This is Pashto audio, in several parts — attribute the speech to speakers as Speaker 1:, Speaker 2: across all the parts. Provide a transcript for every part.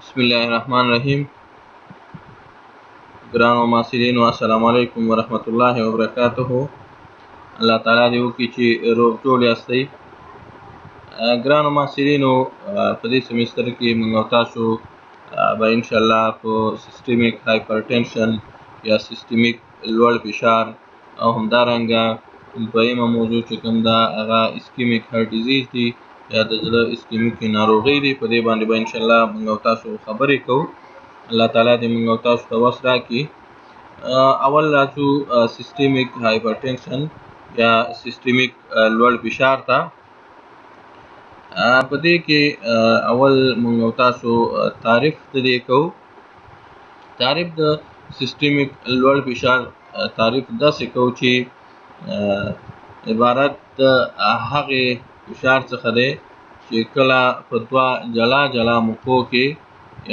Speaker 1: बिस्मिल्लाहिर्रहमानिर्रहीम। ګرانو محصلینو السلام علیکم ورحمت الله وبرکاته. الله تعالی دې وکړي چې روغ جوړ یاستئ. ګرانو محصلینو، په دې سمیستر کې موږ او تاسو به انشاءالله په سیستمیک هایپرټنشن یا سیستمیک لوړ فشار او همدارنګه دویمه موضوع چې کوم ده هغه اسکیمیک هارت ډیزیز دی یا د زړه اسکیمیکي ناروغۍ دی. په دې باندې به انشاءالله موږ او تاسو خبرې کوو. الله تعالی دې موږ او تاسو ته وس راکړي. اول راځو سیستمیک هایپرټنشن یا سیستمیک لوړ فشار ته. په دې کې اول موږ او تاسو تعریف د دې کوو. تعریف د سیستمیک لوړ فشار تعریف داسې کوو چې عبارت د هغې فشار څخه دی چې کله په دوه جلا جلا موقعو کې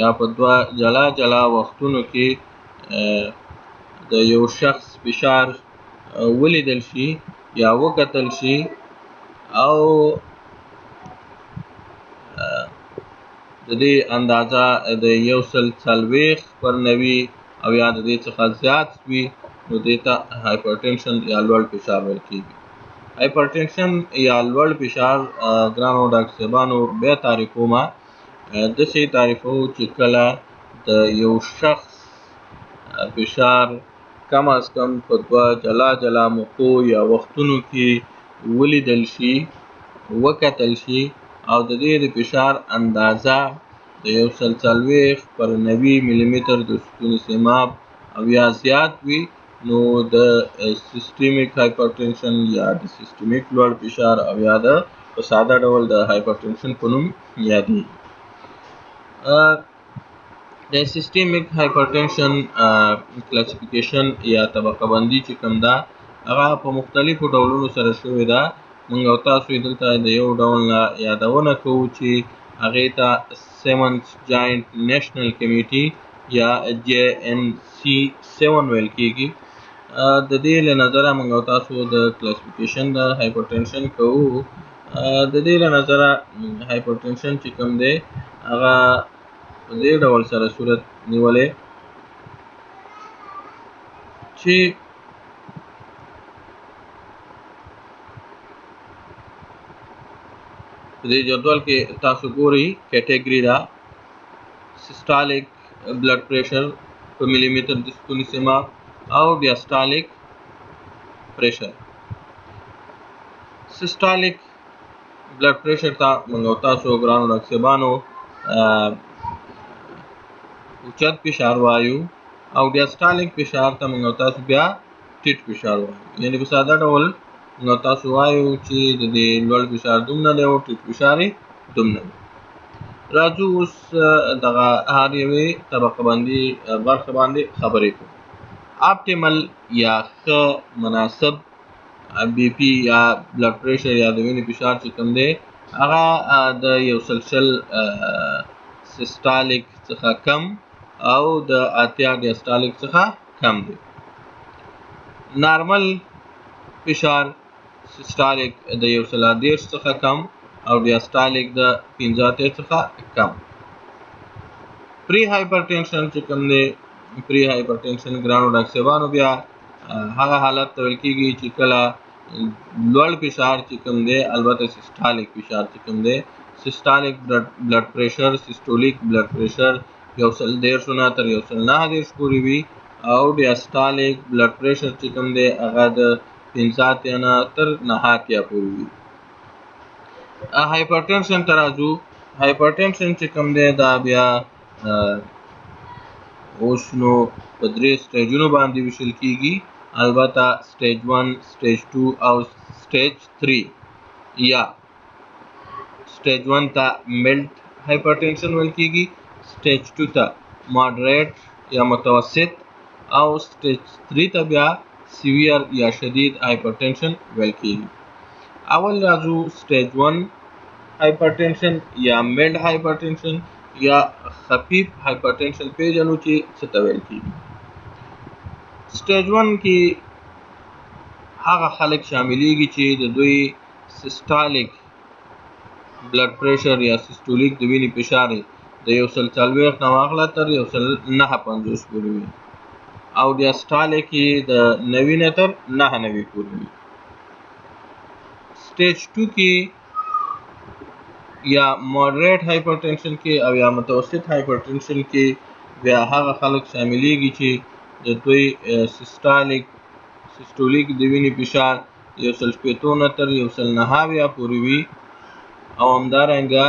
Speaker 1: یا په دوه جلا جلا وختونو کې د یو شخص فشار ولیدل شي یا وکتل شي او د دې اندازه د 140 پر 90 او یا د دې څخه زیات وي، نو دې ته هایپرټنشن یا لوړ فشار ویل کېږي. هایپرټنشن یا لوړ فشار ګرانو ډاکټر صاحبانو بیا تعریفومه. داسې تعریفو چې کله د یو شخص فشار کم از کم په دوه جلا جلا موقعو یا وختونو کې ولیدل شي، وکتل شي او د دې د فشار اندازه د 140 پر 90 ملي متر د ستوني سیماب او یا زیات وي، نو د سیستمیک هایپرټنشن یا د سیستمیک لوړ فشار او یا د په ساده ډول د هایپرټنشن په نوم یادېږي. د سیستمیک هایپرټنشن کلاسیفیکیشن یا طبقه بندي چې کوم ده هغه په مختلفو ډولونو سره شوې ده. موږ او تاسو یې دلته د یو ډول نه یادونه کوو چې هغې ته سیونز جاینټ نیشنل کمیټي یا JNC7 ویل کېږي. د دې له نظره موږ او تاسو د کلاسیفیکیشن د هایپرټنشن کوو. د دې له نظره هایپرټنشن چې کوم دی هغه په دې ډول سره صورت نیولی چې په دې جدول کې تاسو ګورئ کیټګري ده سیسټالیک بلډ پریشر په ملي متر د ستوني سیماب او ډیاسټالیک پریشر. سیسټالیک بلډ پریشر ته موږ او تاسو ګرانو ډاکټر صاحبانو اوچت فشار وایو او ډیاسټالیک فشار ته موږ او تاسو بیا ټیټ فشار وایو. یعنې په ساده ډول موږ تاسو وایو چې د دې لوړ فشار دومره دی او ټیټ فشار یې دومره دی. راځو اوس دغه هر یوې طبقه بندي برخه باندې خبرې کوو. اپټیمل یا ښه مناسب بی پي یا بلډ پریشر یا د وینې فشار چې کوم دی هغه د 100 سیسټالیک څخه کم او د 80 ډیاسټالیک څخه کم دی. نارمل فشار سیسټالیک د 130 څخه کم او ډیاسټالیک د 15 څخه کم. پری هایپرټنشن چې کوم دی، پری هایپرټنشن ګرانو ډاکټر صاحبانو بیا هغه حالت ته ویل کېږي چې کله لوړ فشار چې کوم دی، البته سیسټالیک فشار چې کوم دی، سیسټالیک بلډ پریشر سیسټولیک بلډ پریشر 130 نه تر 129 پورې وي او ډیاسټالیک بلډ پریشر چې کوم دی هغه د 15 نه تر 9 پورې وي. هایپرټنشن ته راځو. هایپرټنشن چې کوم دی دا بیا اوس نو په 3 سټیجونو باندې ویشل کېږي، البته سټیج 1 سټیج 2 او سټیج 3. یا سټیج 1 ته میلډ هایپرټنشن ویل کېږي، سټیج 2 ته ماډریټ یا متوسط او سټیج 3 ته بیا سیویر یا شدید هایپرټنشن ویل کېږي. اول راځو سټیج 1 هایپرټنشن یا میلډ هایپرټنشن یا خفیف هایپرټنشن پیژنو چې څه ته ویل کېږي. سټیج 1 کې هغه خلک شاملیږي چې د دوی سیسټالیک بلډ پریشر یا سیسټولیک د وینې فشار د 140 نه واخله تر 159 پورې وي او ډیاسټالیک کې د 90 نه تر 99 پورې وي. سټیج 2 کې یا مودریټ هایپرټنشن کې او یا متوسط هایپرټنشن کې بیا هغه خلک شاملېږي چې د دوی سیسټولیک د وینې فشار 140 نه تر 190 پورې وي او همدارنګه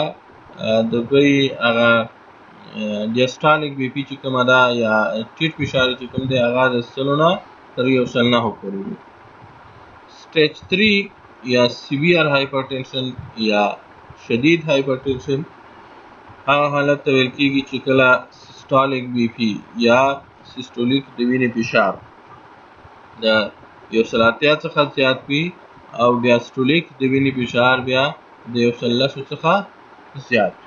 Speaker 1: د دوی هغه ډیاسټالیک بی پی چې کومه ده یا ټیټ فشار چې کوم دی هغه د 100 نه تر 109 پورې وي. سټیج 3 یا سیویر هایپرټنشن یا شدید هایپرټنشن هغه حالت ته ویل کېږي چې کله سیسټولیک بی پی یا سیسټولیک د وینې فشار د 180 څخه زیات وي او ډیاسټولیک د وینې فشار بیا د 110 څخه زیات وي.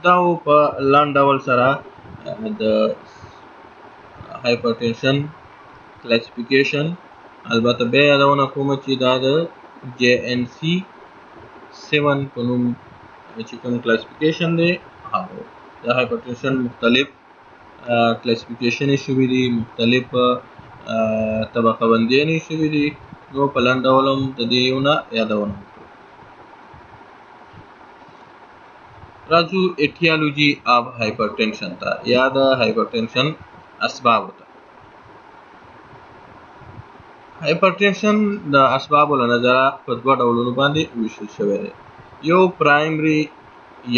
Speaker 1: دا په لاندې ډول سره د هایپرټنشن کلاسیفیکیشن البته بیا یادونه کوم چې دا د JNC 7 په نوم چې کوم کلاسیفیکیشن دی هغه د هایپرټنشن مختلف کلاسیفیکیشن شوي دي، مختلف طبقه بندیانې شوي دي. نو په لاندې ډول هم د دې یو نه یادونه وکړو. راځو ایټیالوجي اف هایپرټنشن ته یا د هایپرټنشن اسباب ته. هایپرټنشن د اسبابو له نظره په دوه ډولونو باندې ویشل شوی دی. یو پرایمري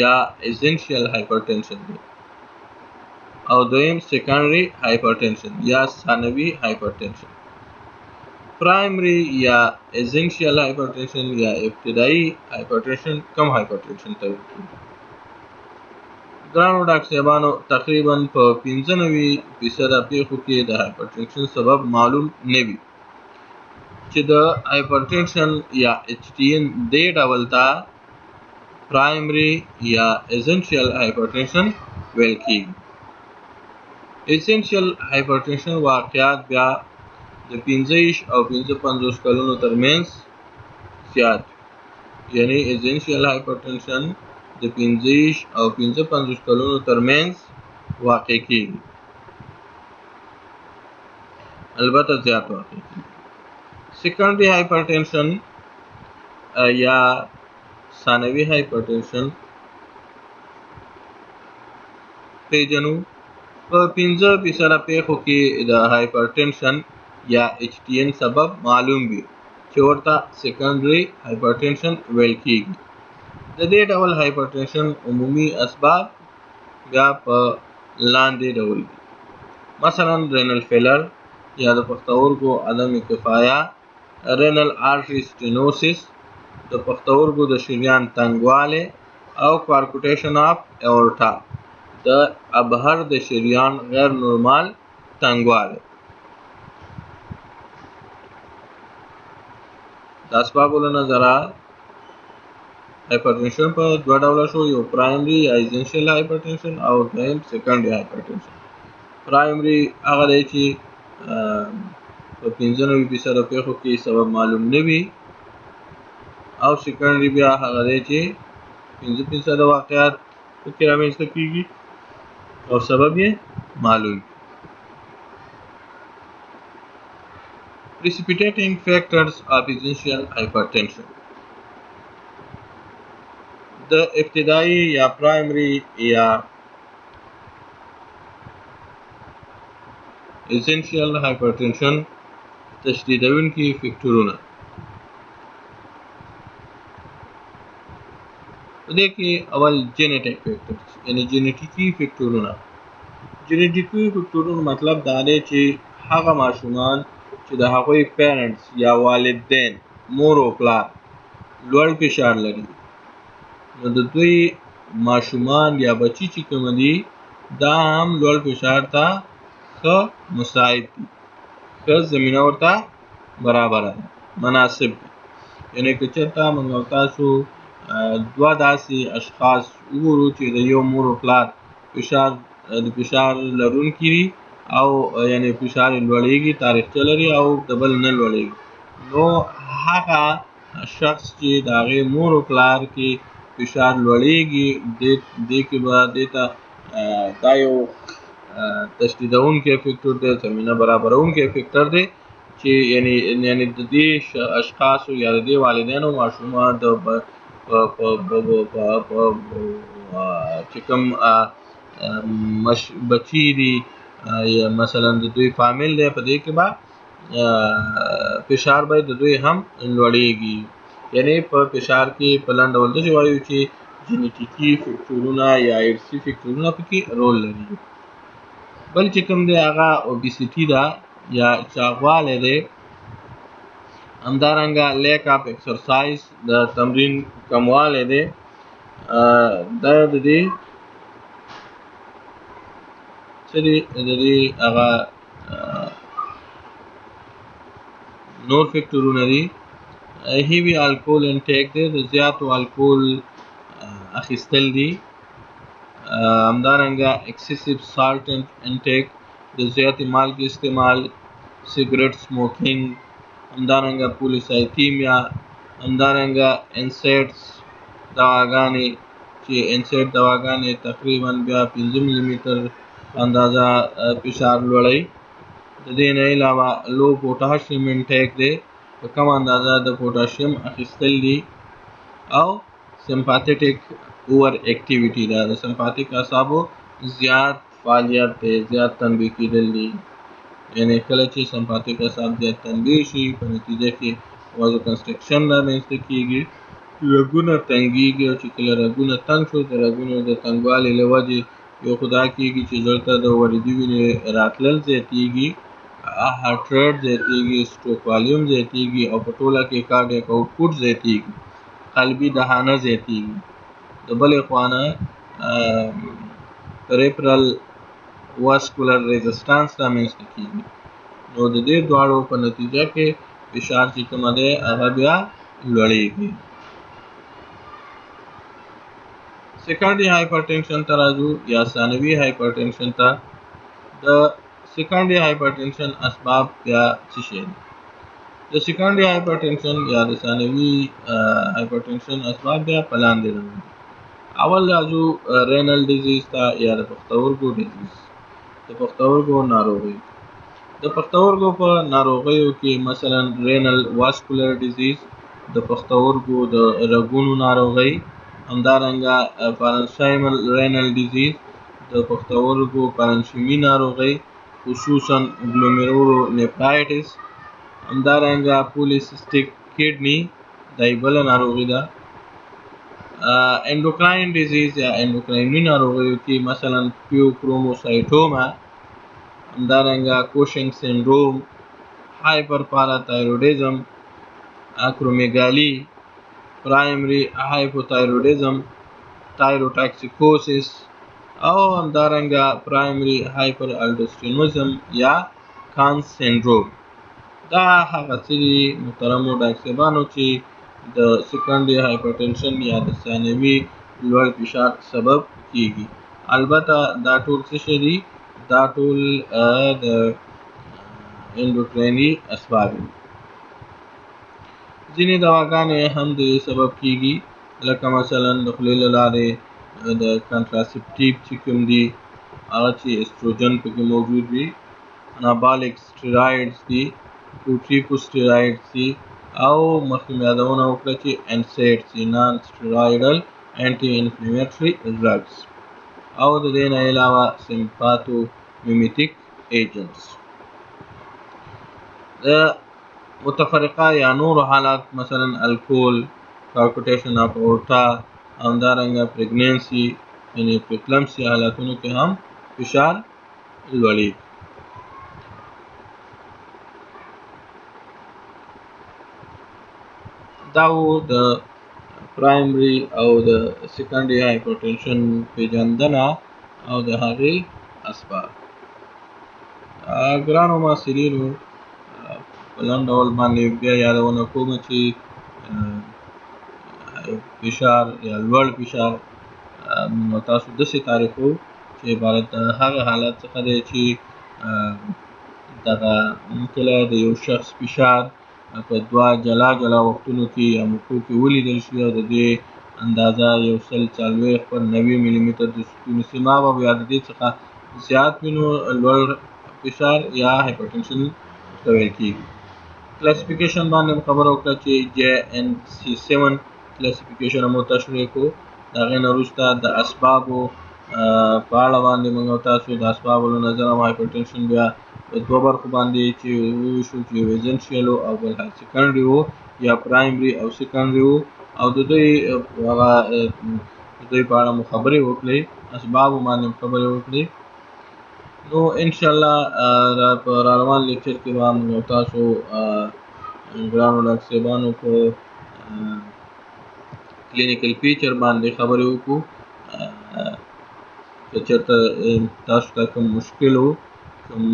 Speaker 1: یا اسنشیل هایپرټنشن دی او دویم سیکنډري هایپرټنشن یا ثانوي هایپرټنشن. پرایمري یا اسنشیل هایپرټنشن یا ابتدایي هایپرټنشن کم هایپرټنشن ته ویل کېږي. ګرانو ډاکټر صاحبانو تقریبا په 95% پیښو کې د هایپرټنشن سبب معلوم نه وي چې د هایپرټنشن یا HTN دې ډول ته پرایمري یا اسنشیل هایپرټنشن ویل کېږي. اسنشیل هایپرټنشن واقعات بیا د 25 او 55 کلونو ترمنځ زیات یعنی اسنشیل هایپرټنشن د 25 او 55 کلونو ترمنځ واقع کېږي، البته زیات واقع کېږي. سیکنډري هایپرټنشن یا ثانوي هایپرټنشن پیژنو. په 15% پیښو کې د هایپرټنشن یا HTN سبب معلوم وي چې ورته سیکنډري هایپرټنشن ویل کېږي. د دې ډول هایپرټنشن عمومي اسباب بیا په لاندې ډول دي. مثلا رینل فیلر یا د پښتورګو عدم کفایه، رینل آرټري سټینوسس د پښتورګو د شریان تنګوالی او کارکوټیشن اف اورټا د ابهر د شریان غیر نورمال تنګوالی. د اسبابو له نظره هایپرټنشن په دوه ډوله شو، یو پرایمري یا اسنشیل هایپرټنشن او دویم سیکنډري هایپرټنشن. پرایمري هغه دی چې په 95% پیښو کې سبب معلوم نه وي او سیکنډري بیا هغه دی چې 5% واقعات پکې رامنځته کېږي او سبب یې معلوم وي. Precipitating factors of essential hypertension. د ابتدایي یا پرایمري یا اسنشیل هایپرټنشن تشدیدونکي فکټورونه. په دې کې اول جینیټیک فیکټرز یعنی جینیټیکي فکټورونه. جینیټیکي فکټورونه مطلب دا دی چې هغه ماشومان چې د هغوی پیرنټس یا والدین مور او پلار لوړ فشار لري، نو د دوی ماشومان یا بچي چې کوم دي دا هم لوړ فشار ته ښه مساعد دي، ښه زمینه ورته برابره ده، مناسب دي. یعنې که چېرته موږ او تاسو دوه داسې اشخاص وګورو چې د یو مور او پلار د فشار لرونکي دي او یعنی فشار یې لوړېږي، تاریخچه لري او د بل نه لوړېږي، نو هغه شخص چې د هغې مور و پلار کې فشار لوړېږي دې کې به دې ته دا یو تشدیدونکی فکټور دی، زمینه برابرونکی فکټر دی چې یعنی د دې اشخاصو یا د دې والدینو ماشومان د چې کوم بچي دي یا مثلا د دوی فامیل دی په دې کې به فشار به د دوی هم لوړېږي. یعنی په فشار کې په لنډ ډول داسې وایو چې جینیټیکي فکټورونه یا ارثي فکټورونه پکې رول لري. بل چې کوم دی هغه اوبیسیټي ده یا چاغوالی دی، همدارنګه لیک اف ایکسرسایز د تمرین کموالی دی، دا د دې هغه نور فکټورونه دي. هیوي الکول انټیک دی، د زیاتو الکول اخیستل دي، همدارنګه ایکسیسیو سالټ انټیک د زیاتې مالګې استعمال، سیګریټ سموکینګ، همدارنګه پولیسایتیمیا، همدارنګه انسیډز دواګانې چې انسیډ دواګانې تقریبا بیا 5 ملي میټر اندازه فشار لوړوي. د دې نه علاوه لو پوټاشیم انټیک دی، په کم اندازه د پوټاشیم اخیستل دي، او سمپاتیټیک اوور اکټیویټي ده، د سمپاتیک اعصابو زیات فعالیت دی، زیات تنبیه کېدل دي. یعنی کله چې سمپاتیک اعصاب زیات تنبیه شي په نتیجه کې وازو کنسټرکشن رامنځته کېږي، رګونه تنګېږي، او چې کله رګونه تنګ شو د رګونو د تنګوالي له وجې یو خو دا کېږي چې زړه ته د وریدي وینې راتلل زیاتېږي، هارټ ریټ زیاتېږي، سټروک والیوم زیاتېږي، او په ټوله کې کارډیاک آوټپوټ زیاتېږي، قلبي دهانه زیاتېږي. د بلې خوا نه پریفرل واسکولر ریزسټانس رامنځته کېږي، نو د دې دواړو په نتیجه کې فشار چې کومه دی هغه بیا لوړېږي. سیکنډري هایپرټنشن ته راځو یا ثانوي هایپرټنشن ته. د سیکنډري هایپرټنشن اسباب بیا څه شی دي؟ د سیکنډري هایپرټنشن یا د ثانوي هایپرټنشن اسباب بیا په لاندې ډول دي. اول راځو رینل ډیزیز ته یا د پښتورګو ډیزیز. د پښتورګو ناروغي، د پښتورګو په ناروغیو کې مثلا رینل واسکولر ډیزیز، د پښتورګو د رګونو ناروغي، همدارنګه پارنشایمل رینل ډیزیز، د پښتورګو پارنشیمي ناروغي خصوصا ګلومیرولو نیفرایټس، همدارنګه پولیسیسټیک کډنی دا یې بله ناروغي ده. انډوکراین ډیزیز یا انډوکرایني ناروغیو کې مثلا فیوکروموسایټوما، همدارنګه کوشنګ سینډروم، هایپر پاراتایروډیزم، اکرومیګالي، پرایمري هایپوتایروډیزم، تایروټاکسیکوسس، او همدارنګه پرایمري هایپر الډوسترینوزم یا کانس سینډروم. دا هغه څه دي محترمو ډاکټرانو چې د سیکنډري هایپرټنشن یا د ثانوي لوړ فشار سبب کېږي. البته دا ټول څه شی دي؟ دا ټول د انډوکرایني اسباب دي. ځینې دواګانې هم د سبب کېږي، لکه مثلا د خولې له لارې د کنټراسپټیو چې کوم دي هغه چې استروجن پکې موجود وي، انابالیک سټیرایډز دي، کوټیکوسټیرایډز دي، او مخکې مې یادونه وکړه چې انسیډز دي، نان سټیرایډل انټي انفلیمیټري ډرګز، او د دې نه علاوه سمپاتو میمیټیک ایجنټس. د متفرقه یا نور حالات مثلا الکول، کارکوټیشن اف اورټا، همدارنګه پریګنینسي یعنی پریکلمسي حالاتونو کې هم فشار لوړېږي. دا و د پرایمري او د سیکنډري هایپرټنشن پیژندنه او د هغې اسباب. ګرانو محصلینو، په لنډ ډول باندې بیا یادونه کوم چې فشار یا لوړ فشار تاسو داسې تعریفو چې عبارت د هغه حالت څخه دی چې دغه کله د یو شخص فشار په دوه جلا جلا وختونو کې یا موقعو کې ولیدل شي او د دې اندازه 140/90 ملي متر د ستوني سیماب او یا د دې څخه زیات وي نو لوړ فشار یا هایپرټنشن ورته ویل کېږي. کلاسیفیکیشن باندې خبره وکړه چې JNC7 کلاسیفیکیشن مو تشریح کړو. د هغې نه وروسته د اسبابو په اړه باندې موږ او تاسو د اسبابو له نظره هایپرټنشن بیا په دوه برخو باندې چې وویشو چې یو ایزنشیل او بل سیکنډري و یا پرایمري او سیکنډري و او د دوی په اړه مو خبرې وکړې، اسبابو باندې مو خبرې وکړې. نو انشاءالله په را روان لیکچر کې به موږ او تاسو ګرانو ډاکټر صاحبانو په کلینیکل فیچر باندې خبرې وکړو. که چېرته تاسو ته کوم مشکل و، کوم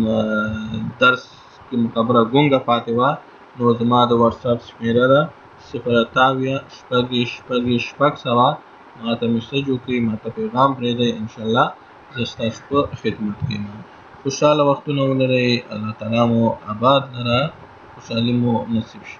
Speaker 1: درس کې خبره ګونګه پاتې وه، نو زما د واتساپ شمېره ده 080-666-600. ما ته میسج وکړئ، ما ته پیغام پرېږدئ، انشاءالله زه ستاسو په خدمت کې یم. خوشحاله وختونه ولرئ. الله تعالی مو آباد لره، خوشحالي مو نصیب شي.